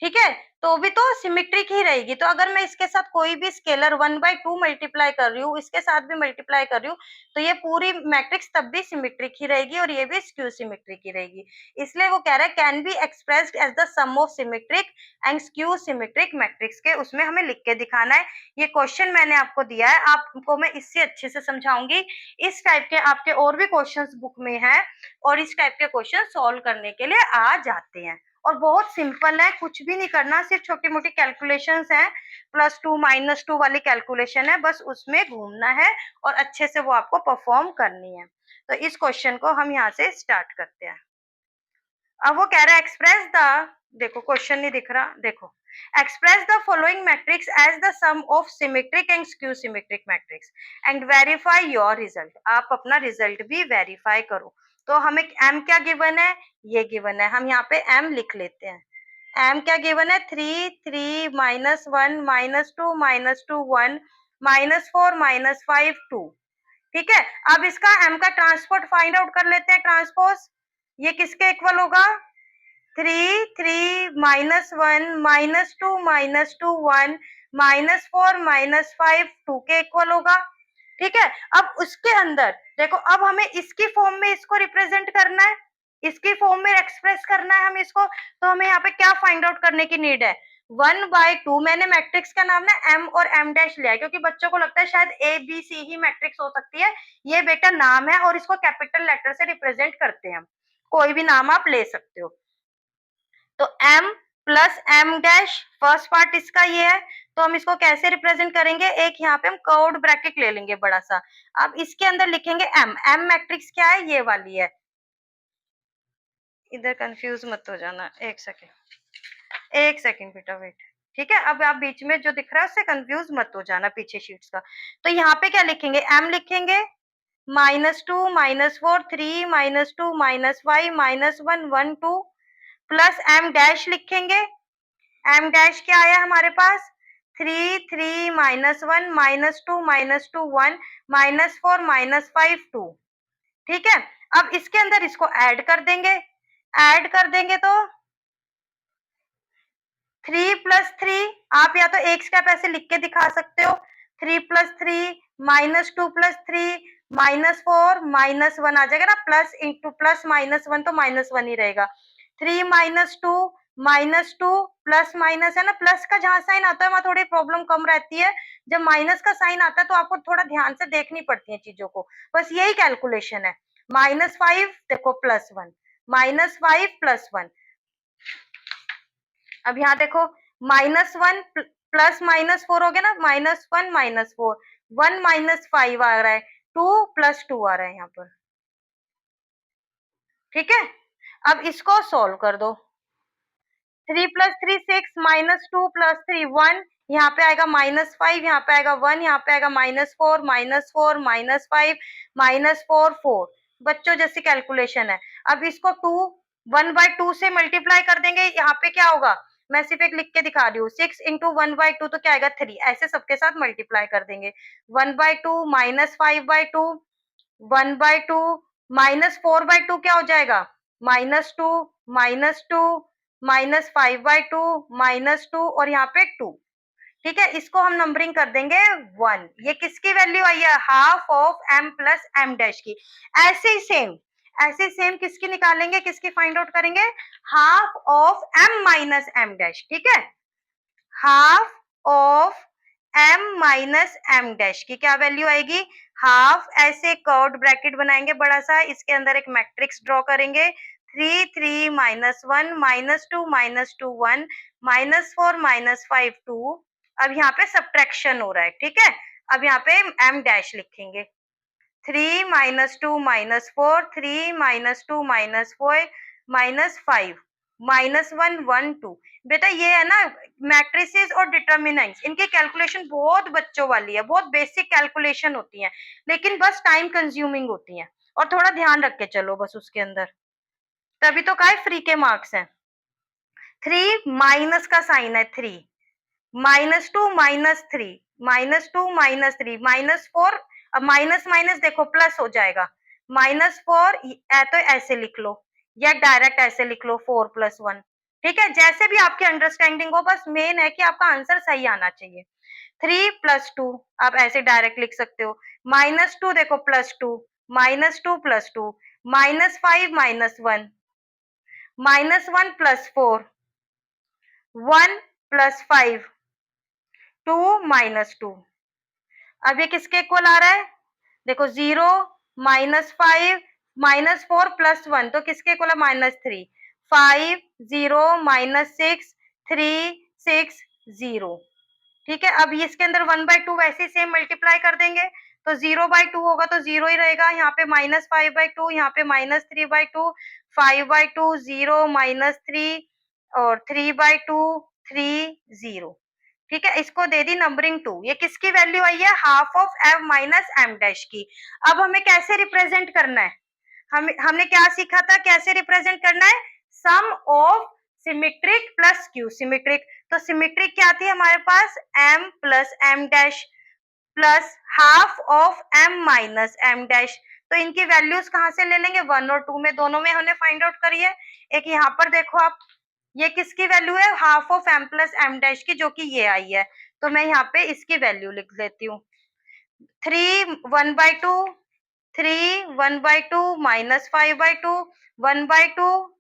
ठीक है, तो भी तो सिमेट्रिक ही रहेगी। तो अगर मैं इसके साथ कोई भी स्केलर 1/2 मल्टीप्लाई कर रही हूँ, इसके साथ भी मल्टीप्लाई कर रही हूँ, तो ये पूरी मैट्रिक्स तब भी सिमेट्रिक ही रहेगी और ये भी स्क्यू सिमेट्रिक ही रहेगी। इसलिए वो कह रहा है can be expressed as the sum of symmetric and skew symmetric matrix के, उसमें हमें लिख के दिखाना है। ये क्वेश्चन मैंने आपको दिया है, आपको मैं इससे अच्छे से समझाऊंगी। इस टाइप के आपके और भी क्वेश्चंस बुक में है, और इस टाइप के क्वेश्चन सॉल्व करने के लिए आ जाते हैं, और बहुत सिंपल है, कुछ भी नहीं करना, सिर्फ छोटी मोटी कैलकुलेशंस हैं, +2 -2 वाली कैलकुलेशन है, बस उसमें घूमना है और अच्छे से वो आपको परफॉर्म करनी है। तो इस क्वेश्चन को हम यहाँ से स्टार्ट करते हैं। अब वो कह रहा है एक्सप्रेस द, देखो क्वेश्चन नहीं दिख रहा, देखो, express the following matrix as the sum of symmetric and skew symmetric matrix and verify your result. आप अपना रिजल्ट भी वेरीफाई करो। तो हमें m क्या गिवन है, ये गिवन है, हम यहाँ पे m लिख लेते हैं। m क्या गिवन है, 3 3 -1 -2 -2 1 -4 -5 2। ठीक है, अब इसका m का ट्रांसपोर्ट फाइंड आउट कर लेते हैं। ट्रांसपोज ये किसके इक्वल होगा, 3 3 -1 -2 -2 1 -4 -5 2 के इक्वल होगा। ठीक है, अब उसके अंदर देखो, अब हमें इसकी फॉर्म में इसको रिप्रेजेंट करना है, इसकी फॉर्म में एक्सप्रेस करना है हम इसको। तो हमें यहाँ पे क्या फाइंड आउट करने की नीड है, 1/2। मैंने मैट्रिक्स का नाम ना m और m डैश लिया है, क्योंकि बच्चों को लगता है शायद a b c he matrix हो सकती है। ये बेटा नाम है, और इसको कैपिटल लेटर से रिप्रेजेंट करते हैं हम, कोई भी नाम आप ले सकते हो। तो m plus m dash, first part इसका ये है, तो हम इसको कैसे रिप्रेजेंट करेंगे, एक यहाँ पे हम कर्व्ड ब्रैकेट ले लेंगे बड़ा सा। अब इसके अंदर लिखेंगे m मैट्रिक्स क्या है, ये वाली है। इधर कंफ्यूज मत हो जाना, एक सेकेंड बेटा वेट। ठीक है, अब आप बीच में जो दिख रहा है उससे कंफ्यूज मत हो जाना, पीछे शीट्स का। तो यहाँ पे क्या लिखेंगे, m लिखेंगे, -2 -4 3 -2 -5 -1 1 2, प्लस m डैश लिखेंगे। m डैश क्या आया हमारे पास, 3 3 -1 -2 -2 1 -4 -5 2। ठीक है, अब इसके अंदर इसको ऐड कर देंगे, ऐड कर देंगे तो 3 + 3, आप या तो एक स्टेप ऐसे लिख के दिखा सकते हो, 3 + 3 -2 + 3 -4 -1 आ जाएगा ना, प्लस इंटू प्लस -1 तो -1 ही रहेगा। 3 -2 -2 प्लस माइनस है ना, प्लस का जहां साइन आता है वहां थोड़ी प्रॉब्लम कम रहती है, जब माइनस का साइन आता है तो आपको थोड़ा ध्यान से देखनी पड़ती है चीजों को, बस यही कैलकुलेशन है। -5 देखो +1, -5 +1। अब यहाँ देखो, -1 प्लस -4 हो गया ना, -1 -4 1 -5 आ रहा है, 2 + 2 आ रहा है यहाँ पर। ठीक है, अब इसको सोल्व कर दो। 3 + 3 6 -2 + 3 1, यहाँ पे आएगा -5, यहाँ पे आएगा 1, यहाँ पे आएगा -4 -4 -5 -4 4। बच्चों जैसी कैलकुलेशन है। अब इसको 1/2 से मल्टीप्लाई कर देंगे, यहाँ पे क्या होगा, मैं सिर्फ एक लिख के दिखा रही हूँ, 6 × 1/2 तो क्या आएगा 3, ऐसे सबके साथ मल्टीप्लाई कर देंगे। 1/2 -5/2 1/2 -4/2 क्या हो जाएगा, -2 -2 -5/2 -2 और यहाँ पे 2। ठीक है, इसको हम नंबरिंग कर देंगे 1। ये किसकी वैल्यू आई है? Half of m plus m dash की। ऐसे सेम किसकी निकालेंगे, किसकी फाइंड आउट करेंगे? Half of m minus m dash. ठीक है, half of m minus m dash की क्या वैल्यू आएगी? हाफ, ऐसे कर्व्ड ब्रैकेट बनाएंगे बड़ा सा, इसके अंदर एक मैट्रिक्स ड्रॉ करेंगे। 3 3 minus 1 minus 2 minus 2 1 minus 4 minus 5 2। अब यहाँ पे सब्ट्रैक्शन हो रहा है। ठीक है, अब यहाँ पे m डैश लिखेंगे। 3 minus 2 minus 4 3 minus 2 minus 4 minus 5 minus 1 1 2। बेटा ये है ना मैट्रिसेस और डिटर्मिनेंट्स, इनकी कैलकुलेशन बहुत बच्चों वाली है, बहुत बेसिक कैलकुलेशन होती है, लेकिन बस टाइम कंज्यूमिंग होती है, और थोड़ा ध्यान रख के चलो बस उसके अंदर, तभी तो कहा फ्री के मार्क्स हैं। 3 माइनस का साइन है 3, minus 2 minus 3 minus 2 minus 3 minus 4। अब माइनस माइनस देखो प्लस हो जाएगा, माइनस 4 या तो ऐसे लिख लो या डायरेक्ट ऐसे लिख लो 4 प्लस 1। ठीक है, जैसे भी आपकी अंडरस्टैंडिंग हो, बस मेन है कि आपका आंसर सही आना चाहिए। 3 प्लस 2 आप ऐसे डायरेक्ट लिख सकते हो, माइनस 2 देखो plus 2 minus 2 plus 2 minus 5 minus 1 minus 1 plus 4 1 plus 5 2 minus 2। अब ये किसके इक्वल आ रहा है? देखो 0 माइनस 5 माइनस 4 प्लस 1 तो किसके इक्वल है? Minus 3 5 0 minus 6 3 6 0। ठीक है, अब इसके अंदर 1/2 वैसे ही सेम मल्टीप्लाई कर देंगे, तो 0/2 होगा तो 0 ही रहेगा। यहाँ पे माइनस 5/2, यहाँ पे माइनस 3/2, 5/2 0 माइनस 3 और 3/2 3 0। ठीक है, इसको दे दी नंबरिंग 2। ये किसकी वैल्यू आई है? Half of m minus m dash की। अब हमें कैसे रिप्रेजेंट करना है? हमने क्या सीखा था, कैसे रिप्रेजेंट करना है? Sum of symmetric plus skew symmetric. तो सिमेट्रिक क्या थी हमारे पास? m plus m dash plus half of m minus m dash. तो इनकी वैल्यूज कहाँ से ले लेंगे? 1 और 2 में, दोनों में हमने फाइंड आउट करी है। एक यहाँ पर देखो आप, ये किसकी वैल्यू है? Half of m plus m dash की, जो कि ये आई है। तो मैं यहाँ पे इसकी वैल्यू लिख देती हूँ। 3 1/2 3 1/2 minus 5/2 1/2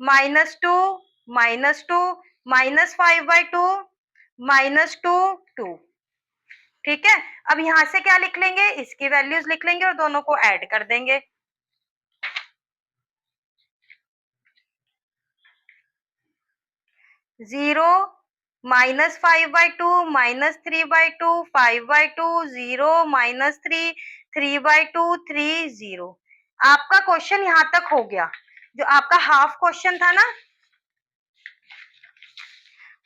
minus 2 minus 2 minus 5/2 minus 2 2। ठीक है, अब यहाँ से क्या लिख लेंगे? इसकी वैल्यूज लिख लेंगे और दोनों को ऐड कर देंगे। 0 माइनस 5/2 माइनस 3/2 5/2 0 माइनस 3 3/2 3 0। आपका क्वेश्चन यहाँ तक हो गया। जो आपका हाफ क्वेश्चन था ना,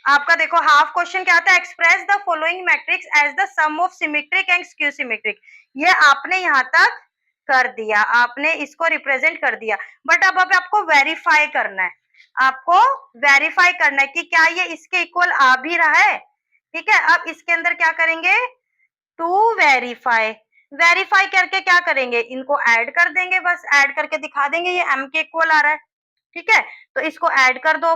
आपका देखो हाफ क्वेश्चन क्या था? Express the following matrix as the sum of symmetric and skew symmetric. ये आपने यहाँ तक कर दिया, आपने इसको रिप्रेजेंट कर दिया। बट अब आपको वेरीफाई करना है, आपको वेरीफाई करना है कि क्या ये इसके इक्वल आ भी रहा है। ठीक है, अब इसके अंदर क्या करेंगे? To verify. वेरीफाई करके क्या करेंगे? इनको ऐड कर देंगे, बस ऐड करके दिखा देंगे ये m के इक्वल आ रहा है। ठीक है, तो इसको ऐड कर दो।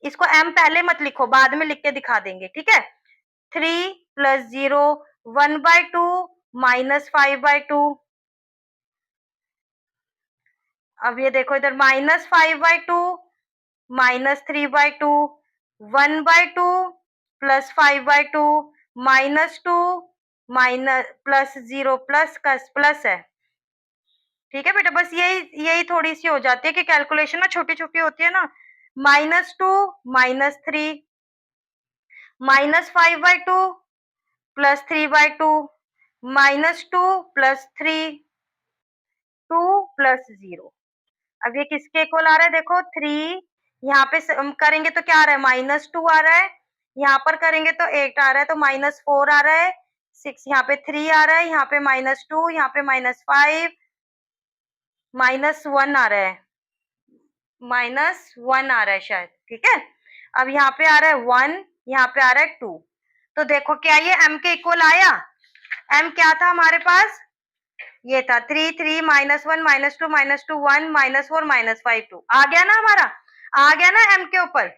इसको m पहले मत लिखो, बाद में लिख के दिखा देंगे। ठीक है, 3 प्लस 0 1/2 माइनस 5/2। अब ये देखो इधर minus 5/2 minus 3/2 1/2 plus 5/2 minus 2 minus plus 0 plus का प्लस है। ठीक है बेटा, बस यही यही थोड़ी सी हो जाती है कि कैलकुलेशन ना छोटी छोटी होती है ना। -2 -3 -5/2 प्लस 3/2 -2 प्लस 3 2 प्लस 0। अब ये किसके इक्वल आ रहा है? देखो 3, यहाँ पे करेंगे तो क्या आ रहा है? -2 आ रहा है। यहाँ पर करेंगे तो 8 आ रहा है, तो -4 आ रहा है। 6 यहाँ पे 3 आ रहा है, यहाँ पे -2 यहाँ पे -5 -1 आ रहा है, -1 आ रहा है शायद। ठीक है, अब यहाँ पे आ रहा है 1, यहाँ पे आ रहा है 2। तो देखो क्या ये m के इक्वल आया? m क्या था हमारे पास? ये था 3 3 -1 -2 -2 1 -4 -5 2। आ गया ना हमारा? आ गया ना m के ऊपर?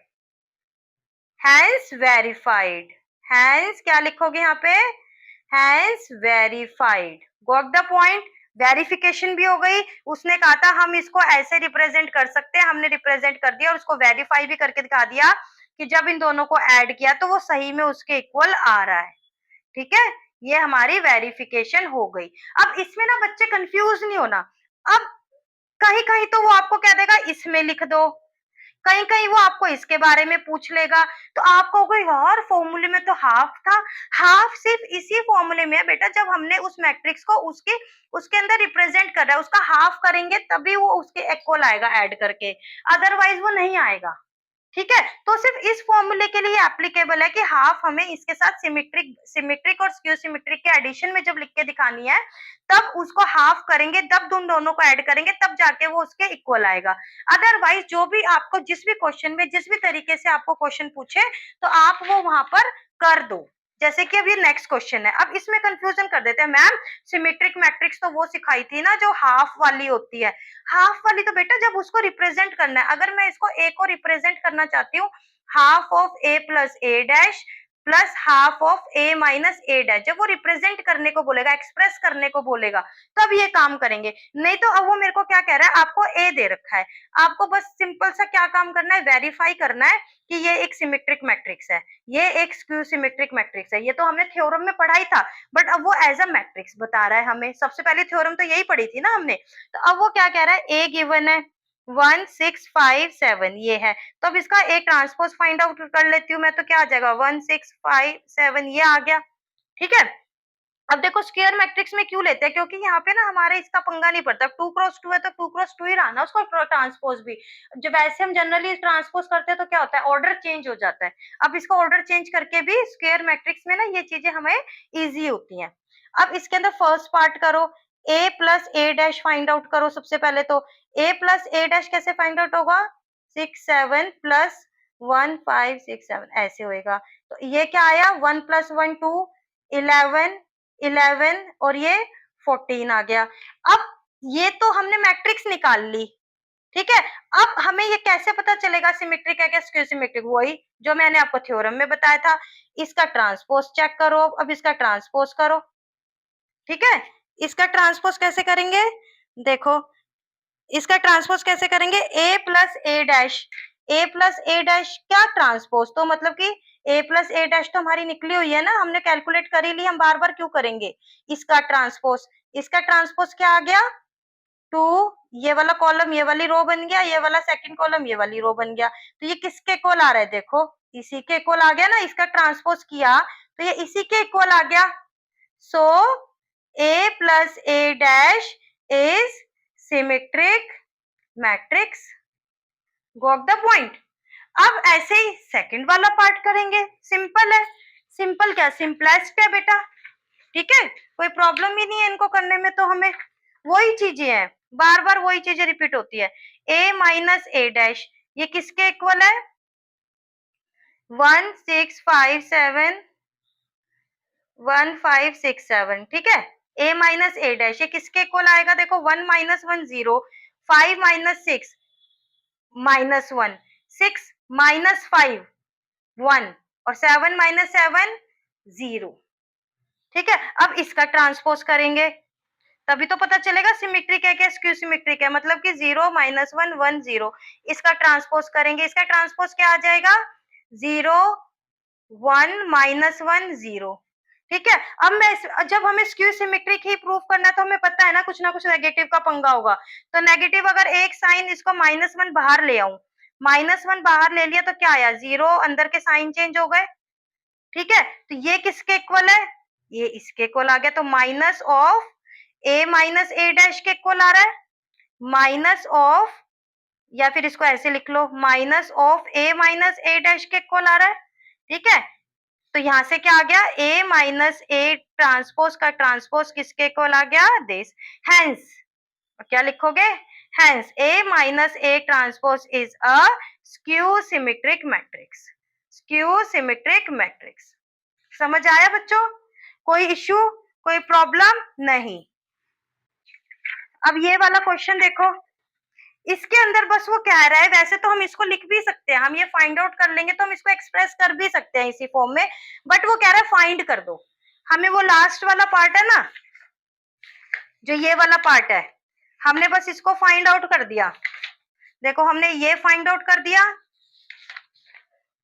हैंस वेरीफाइड, हैंस क्या लिखोगे यहाँ पे, hence verified. Got the point. Verification भी हो गई, उसने कहा था हम इसको ऐसे रिप्रेजेंट कर सकते हैं, हमने रिप्रेजेंट कर दिया और उसको वेरीफाई भी करके दिखा दिया कि जब इन दोनों को ऐड किया तो वो सही में उसके इक्वल आ रहा है। ठीक है, ये हमारी वेरिफिकेशन हो गई। अब इसमें ना बच्चे कंफ्यूज नहीं होना। अब कहीं कहीं तो वो आपको कह देगा इसमें लिख दो, कहीं कहीं वो आपको इसके बारे में पूछ लेगा, तो आप कहोगे यार फॉर्मूले में तो हाफ था। हाफ सिर्फ इसी फॉर्मूले में है बेटा, जब हमने उस मैट्रिक्स को उसके उसके अंदर रिप्रेजेंट कर रहा है, उसका हाफ करेंगे तभी वो उसके इक्वल आएगा ऐड करके, अदरवाइज वो नहीं आएगा। ठीक है, तो सिर्फ इस फॉर्मूले के लिए एप्लीकेबल है कि हाफ हमें इसके साथ सिमेट्रिक और स्क्यू सिमेट्रिक के एडिशन में जब लिख के दिखानी है, तब उसको हाफ करेंगे, तब उन दोनों को ऐड करेंगे, तब जाके वो उसके इक्वल आएगा। अदरवाइज जो भी आपको जिस भी क्वेश्चन में जिस भी तरीके से आपको क्वेश्चन पूछे तो आप वो वहां पर कर दो। जैसे कि अब ये नेक्स्ट क्वेश्चन है, अब इसमें कंफ्यूजन कर देते हैं मैम, सिमेट्रिक मैट्रिक्स तो वो सिखाई थी ना जो हाफ वाली होती है। हाफ वाली तो बेटा जब उसको रिप्रेजेंट करना है, अगर मैं इसको ए को रिप्रेजेंट करना चाहती हूँ, half of A plus A dash plus half of A minus A dash, जब वो रिप्रेजेंट करने को बोलेगा, एक्सप्रेस करने को बोलेगा, तब ये काम करेंगे। नहीं तो अब वो मेरे को क्या कह रहा है, आपको ए दे रखा है, आपको बस सिंपल सा क्या काम करना है, वेरीफाई करना है कि ये एक सिमेट्रिक मैट्रिक्स है, ये एक स्क्यू सिमेट्रिक मैट्रिक्स है। ये तो हमने थ्योरम में पढ़ा ही था, बट अब वो एज अ मैट्रिक्स बता रहा है हमें। सबसे पहले थ्योरम तो यही पढ़ी थी ना हमने। तो अब वो क्या कह रहा है, ए गिवन है 1657 ये है, तो अब इसका ए ट्रांसपोज फाइंड आउट कर लेती हूँ मैं, तो क्या आ जाएगा 1657 ये आ गया। ठीक है, अब देखो स्क्वायर मैट्रिक्स में क्यों लेते हैं, क्योंकि यहाँ पे ना हमारे इसका पंगा नहीं पड़ता, 2x2 है तो 2x2 ही रहा ना उसको ट्रांसपोज भी। जब वैसे हम जनरली ट्रांसपोज करते हैं तो क्या होता है, ऑर्डर चेंज हो जाता है। अब इसका ऑर्डर चेंज करके भी स्क्वायर मैट्रिक्स में ना ये चीजें हमें इजी होती हैं। अब इसके अंदर फर्स्ट पार्ट करो, ए plus A dash find out करो। सबसे पहले तो ए प्लस ए डैश कैसे फाइंड आउट होगा, 6 7 प्लस 1 5 6 7 ऐसे होएगा। तो ये क्या आया, 1 + 1 2 11 11 और ये 14 आ गया। अब ये तो हमने मैट्रिक्स निकाल ली। ठीक है, अब हमें ये कैसे पता चलेगा सिमेट्रिक है क्या स्क्वायर सिमेट्रिक, वही जो मैंने आपको थ्योरम में बताया था। इसका ट्रांसपोज चेक करो, अब इसका ट्रांसपोज करो। ठीक है, इसका ट्रांसपोज कैसे करेंगे, देखो इसका ट्रांसपोज कैसे करेंगे, ए plus A dash, A plus A dash क्या ट्रांसपोज, तो मतलब कि ए प्लस ए डैश तो हमारी निकली हुई है ना, हमने कैलकुलेट कर ही ली, हम बार बार क्यों करेंगे। इसका ट्रांसपोज, इसका ट्रांसपोज क्या आ गया 2, ये वाला कॉलम ये वाली रो बन गया, ये वाला सेकंड कॉलम ये वाली रो बन गया। तो ये किसके इक्वल आ रहा है, देखो इसी के इक्वल आ गया ना, इसका ट्रांसपोज किया तो ये इसी के इक्वल आ गया। So A plus A dash is symmetric matrix. Got the point. अब ऐसे ही सेकंड वाला पार्ट करेंगे, सिंपल है। सिंपल क्या, सिंपलेस्ट है बेटा। ठीक है, कोई प्रॉब्लम ही नहीं है इनको करने में, तो हमें वही चीजें हैं, बार बार वही चीजें रिपीट होती है। ए माइनस ए डैश ये किसके इक्वल है, 1657 1567। ठीक है, ए माइनस ए डैश ये किसके इक्वल आएगा, देखो 1 - 1 0, 5 - 6 -1, 6 - 5 1 और 7 - 7 0। ठीक है, अब इसका ट्रांसपोज करेंगे तभी तो पता चलेगा सिमेट्रिक है क्या स्क्यू सिमेट्रिक है, मतलब कि 0 - 1 1 0। इसका ट्रांसपोज करेंगे, इसका ट्रांसपोज क्या आ जाएगा 0 1 - 1 0। ठीक है, अब मैं जब हमें स्क्यू सिमेट्रिक ही प्रूफ करना है तो हमें पता है ना कुछ नेगेटिव का पंगा होगा। तो नेगेटिव अगर एक साइन इसको -1 बाहर ले आऊं, -1 बाहर ले लिया तो क्या आया 0, अंदर के साइन चेंज हो गए। ठीक है, तो ये किसके इक्वल है, ये इसके इक्वल आ गया, तो minus of A minus A dash के इक्वल आ रहा है, माइनस ऑफ, या फिर इसको ऐसे लिख लो minus of A minus A dash के इक्वल आ रहा है। ठीक है, तो यहां से क्या आ गया, ए माइनस ए ट्रांसपोज का ट्रांसपोज किसके इक्वल आ गया, दिस। हेंस क्या लिखोगे, hence A minus A transpose is a skew symmetric matrix. Skew symmetric matrix. समझ आया बच्चों, कोई इश्यू कोई प्रॉब्लम नहीं। अब ये वाला क्वेश्चन देखो, इसके अंदर बस वो कह रहा है, वैसे तो हम इसको लिख भी सकते हैं, हम ये फाइंड आउट कर लेंगे तो हम इसको एक्सप्रेस कर भी सकते हैं इसी फॉर्म में, बट वो कह रहा है फाइंड कर दो। हमें वो लास्ट वाला पार्ट है ना, जो ये वाला पार्ट है, हमने बस इसको फाइंड आउट कर दिया। देखो हमने ये फाइंड आउट कर दिया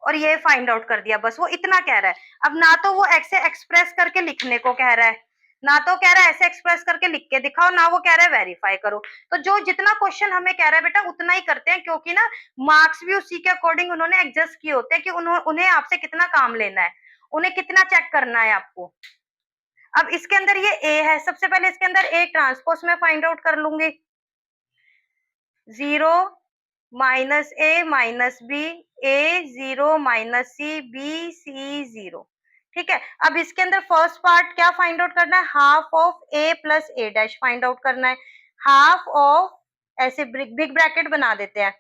और ये फाइंड आउट कर दिया, बस वो इतना कह रहा है। अब ना तो वो ऐसे एक्सप्रेस करके लिखने को कह रहा है, ना तो कह रहा है ऐसे एक्सप्रेस करके लिख के दिखाओ, ना वो कह रहा है वेरीफाई करो। तो जो जितना क्वेश्चन हमें कह रहा है बेटा उतना ही करते हैं, क्योंकि ना मार्क्स भी उसी के अकॉर्डिंग उन्होंने एडजस्ट किए होते हैं कि उन्हें आपसे कितना काम लेना है, उन्हें कितना चेक करना है आपको। अब इसके अंदर ये ए है, सबसे पहले इसके अंदर ए ट्रांसपोज में फाइंड आउट कर लूंगी। 0 minus A minus B, A 0 minus C, B C 0। ठीक है, अब इसके अंदर फर्स्ट पार्ट क्या फाइंड आउट करना है, half of A plus A dash find out करना है। हाफ ऑफ, ऐसे बिग ब्रैकेट बना देते हैं,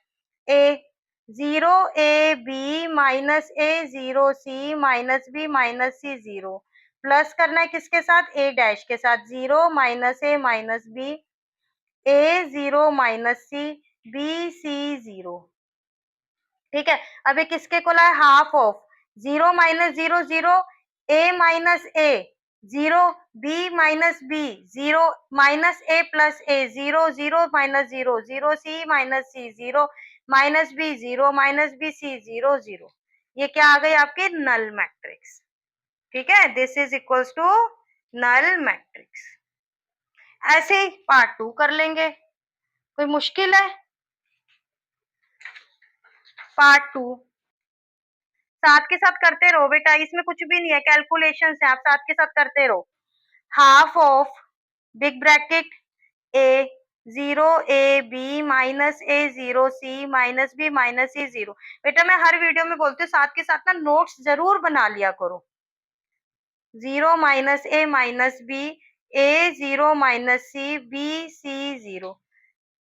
A 0 A B minus A 0 C minus B minus C 0, plus करना है किसके साथ, ए डैश के साथ, 0 minus A minus B, A 0 minus C, B C 0। ठीक है, अब ये किसके को लाए, half of 0 minus 0 0, A minus A 0, B minus B 0, minus A plus A 0 0 minus 0 0, C minus C 0, minus B 0 minus B C 0 0। ये क्या आ गई आपकी नल मैट्रिक्स। ठीक है, this is equals to null matrix. ऐसे ही पार्ट 2 कर लेंगे, कोई मुश्किल है। पार्ट 2 साथ के साथ करते रहो बेटा, इसमें कुछ भी नहीं है, कैलकुलेशन है, आप साथ के साथ करते रहो। Half of big bracket A 0 A B minus A 0 C minus B minus C 0। बेटा मैं हर वीडियो में बोलती हूँ साथ के साथ ना नोट्स जरूर बना लिया करो। 0 minus A minus B, A 0 minus C, B C 0।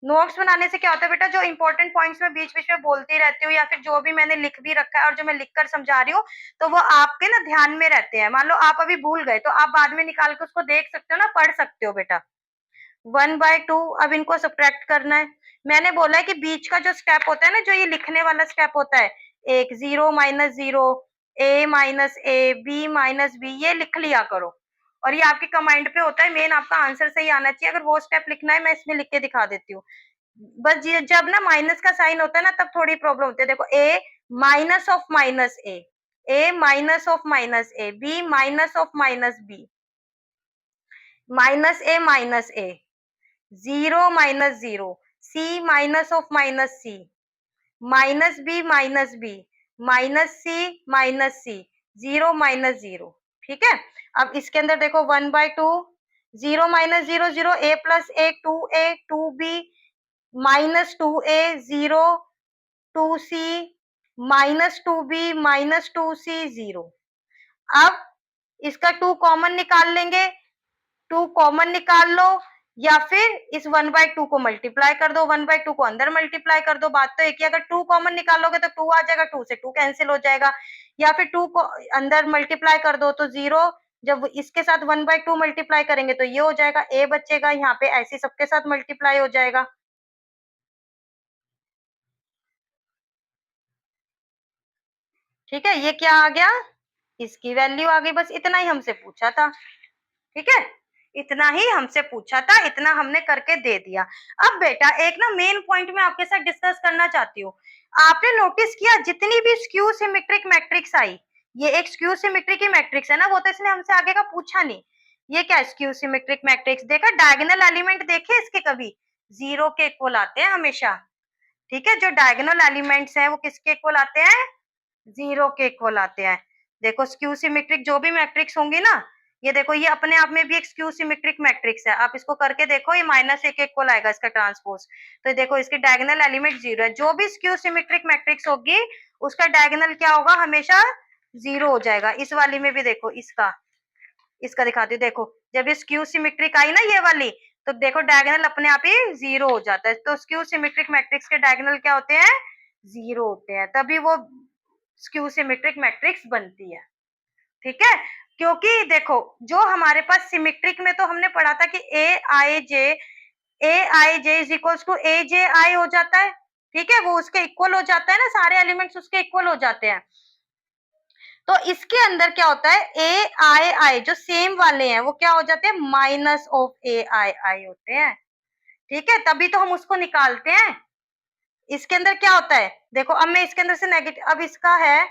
Notes बनाने से क्या होता है बेटा, जो इंपॉर्टेंट पॉइंट्स में बीच बीच में बोलती रहती हूँ, या फिर जो भी मैंने लिख भी रखा है और जो मैं लिख कर समझा रही हूँ, तो वो आपके ना ध्यान में रहते हैं। मान लो आप अभी भूल गए तो आप बाद में निकाल के उसको देख सकते हो ना, पढ़ सकते हो बेटा। 1/2, अब इनको सब्ट्रैक्ट करना है। मैंने बोला है कि बीच का जो स्टेप होता है ना, जो ये लिखने वाला स्टेप होता है, एक 0 minus 0, A minus A, B minus B, ये लिख लिया करो। और ये आपके कमांड पे होता है, मेन आपका आंसर सही आना चाहिए। अगर वो स्टेप लिखना है मैं इसमें लिख के दिखा देती हूँ। बस ये जब ना माइनस का साइन होता है ना, तब थोड़ी प्रॉब्लम होती है। देखो A minus of minus A minus of minus A, B minus of minus B, minus A, 0 minus 0, C minus of minus C, minus B minus C 0 minus 0। ठीक है, अब इसके अंदर देखो 1/2, 0 minus 0 0, A plus A 2b minus 2a 0 2c minus 2b minus 2c 0। अब इसका 2 common निकाल लेंगे, 2 कॉमन निकाल लो, या फिर इस 1/2 को मल्टीप्लाई कर दो, 1/2 को अंदर मल्टीप्लाई कर दो, बात तो एक ही। अगर 2 कॉमन निकालोगे तो 2 आ जाएगा, 2 से 2 कैंसिल हो जाएगा, या फिर 2 को अंदर मल्टीप्लाई कर दो तो 0, जब इसके साथ 1/2 मल्टीप्लाई करेंगे तो ये हो जाएगा, ए बचेगा यहाँ पे, ऐसे सबके साथ मल्टीप्लाई हो जाएगा। ठीक है, ये क्या आ गया, इसकी वैल्यू आ गई। बस इतना ही हमसे पूछा था। ठीक है, इतना ही हमसे पूछा था, इतना हमने करके दे दिया। अब बेटा एक ना मेन पॉइंट में आपके साथ डिस्कस करना चाहती हूँ। आपने नोटिस किया जितनी भी स्क्यू सिमेट्रिक मैट्रिक्स आई, ये एक स्क्यू सिमेट्रिक ही मैट्रिक्स है ना, वो तो इसने हमसे आगे का पूछा नहीं। ये क्या स्क्यू सिमेट्रिक मैट्रिक्स, देखा डायगोनल एलिमेंट देखे इसके कभी, 0 के इक्वल आते हैं हमेशा। ठीक है, जो डायगोनल एलिमेंट्स हैं वो किसके इक्वल आते हैं, 0 के इक्वल आते हैं। देखो स्क्यू सिमेट्रिक जो भी मैट्रिक्स होंगी ना, ये देखो ये अपने आप में भी एक स्क्यू सिमेट्रिक मैट्रिक्स है। आप इसको करके देखो, ये -1 के इक्वल आएगा इसका ट्रांसपोज। तो देखो इसकी डायगोनल एलिमेंट 0 है। जो भी स्क्यू सिमेट्रिक मैट्रिक्स होगी उसका डायगोनल क्या होगा, हमेशा 0 हो जाएगा। इस वाली में भी देखो, इसका इसका दिखाती हूँ। देखो जब ये स्क्यू सिमेट्रिक आई ना ये वाली, तो देखो डायगोनल अपने आप ही 0 हो जाता है। तो स्क्यू सिमेट्रिक मैट्रिक्स के डायगोनल क्या होते हैं, 0 होते हैं, तभी वो स्क्यू सिमेट्रिक मैट्रिक्स बनती है। ठीक है, क्योंकि देखो जो हमारे पास सिमेट्रिक में तो हमने पढ़ा था कि ए आई जे ए आई जे इज इक्वल्स टू ए जे आई हो जाता है, ठीक है, वो उसके इक्वल हो जाता है ना, सारे एलिमेंट्स उसके इक्वल हो जाते हैं। तो इसके अंदर क्या होता है, ए आई आई जो सेम वाले हैं वो क्या हो जाते हैं, माइनस ऑफ ए आई आई होते हैं, ठीक है, तभी तो हम उसको निकालते हैं। इसके अंदर क्या होता है, देखो अब मैं इसके अंदर से नेगेटिव, अब इसका है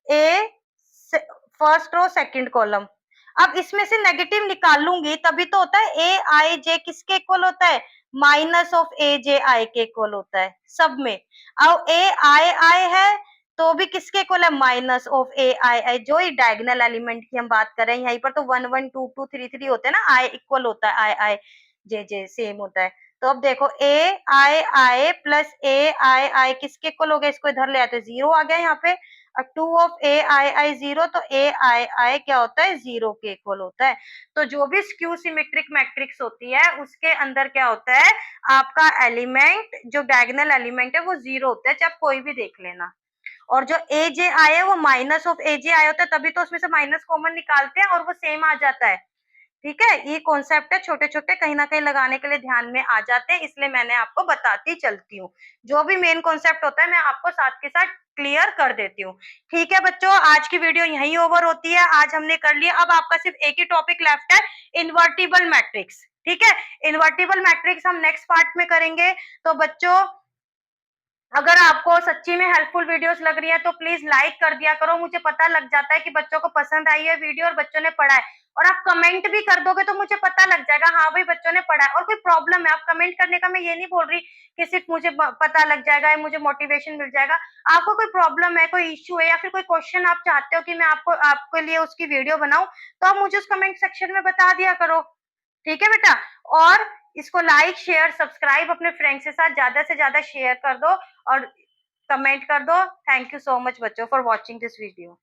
ए फर्स्ट रो सेकंड कॉलम, अब इसमें से नेगेटिव निकालूंगी तभी तो होता है, ए आई जे किसके इक्वल होता है, माइनस ऑफ ए जे आई के इक्वल होता है सब में। अब ए आई आई है तो भी किसके इक्वल है, माइनस ऑफ ए आई आई, जो ही डायगोनल एलिमेंट की हम बात कर रहे हैं, यहीं पर तो 1 1 2 2 3 3 होते हैं ना, आई इक्वल होता है, आई आई जे सेम होता है। तो अब देखो ए आई आई प्लस ए आई आई किसके इक्वल हो गया, इसको इधर ले आते तो जीरो आ गया यहाँ पे। अब 2 of A I I zero, तो ए आई आई क्या होता है, जीरो के इक्वल होता है। तो जो भी स्क्यू सिमेट्रिक मैट्रिक्स होती है उसके अंदर क्या होता है, आपका एलिमेंट जो डायगोनल एलिमेंट है वो जीरो होता है, चाहे आप कोई भी देख लेना। और जो ए जे आई है वो माइनस ऑफ ए जे आई होता है, तभी तो उसमें से माइनस कॉमन निकालते हैं और वो सेम आ जाता है, ठीक है। ये कॉन्सेप्ट है, छोटे छोटे कहीं ना कहीं लगाने के लिए ध्यान में आ जाते हैं, इसलिए मैंने आपको बताती चलती हूँ। जो भी मेन कॉन्सेप्ट होता है मैं आपको साथ के साथ क्लियर कर देती हूँ। ठीक है बच्चों, आज की वीडियो यहीं ओवर होती है, आज हमने कर लिया। अब आपका सिर्फ एक ही टॉपिक लेफ्ट है, इन्वर्टिबल मैट्रिक्स, ठीक है। इन्वर्टिबल मैट्रिक्स हम नेक्स्ट पार्ट में करेंगे। तो बच्चों, अगर आपको सच्ची में हेल्पफुल वीडियोस लग रही है तो प्लीज लाइक कर दिया करो, मुझे पता लग जाता है कि बच्चों को पसंद आई है वीडियो और बच्चों ने पढ़ा है। और आप कमेंट भी कर दोगे तो मुझे पता लग जाएगा, हाँ भाई बच्चों ने पढ़ा है। और कोई प्रॉब्लम है, आप कमेंट करने का, मैं ये नहीं बोल रही कि सिर्फ मुझे पता लग जाएगा या मुझे मोटिवेशन मिल जाएगा। आपको कोई प्रॉब्लम है, कोई इश्यू है, या फिर कोई क्वेश्चन आप चाहते हो कि मैं आपके लिए उसकी वीडियो बनाऊं, तो आप मुझे उस कमेंट सेक्शन में बता दिया करो, ठीक है बेटा। और इसको लाइक शेयर सब्सक्राइब अपने फ्रेंड्स के साथ ज्यादा से ज्यादा शेयर कर दो और कमेंट कर दो। थैंक यू सो मच बच्चों फॉर वॉचिंग दिस वीडियो।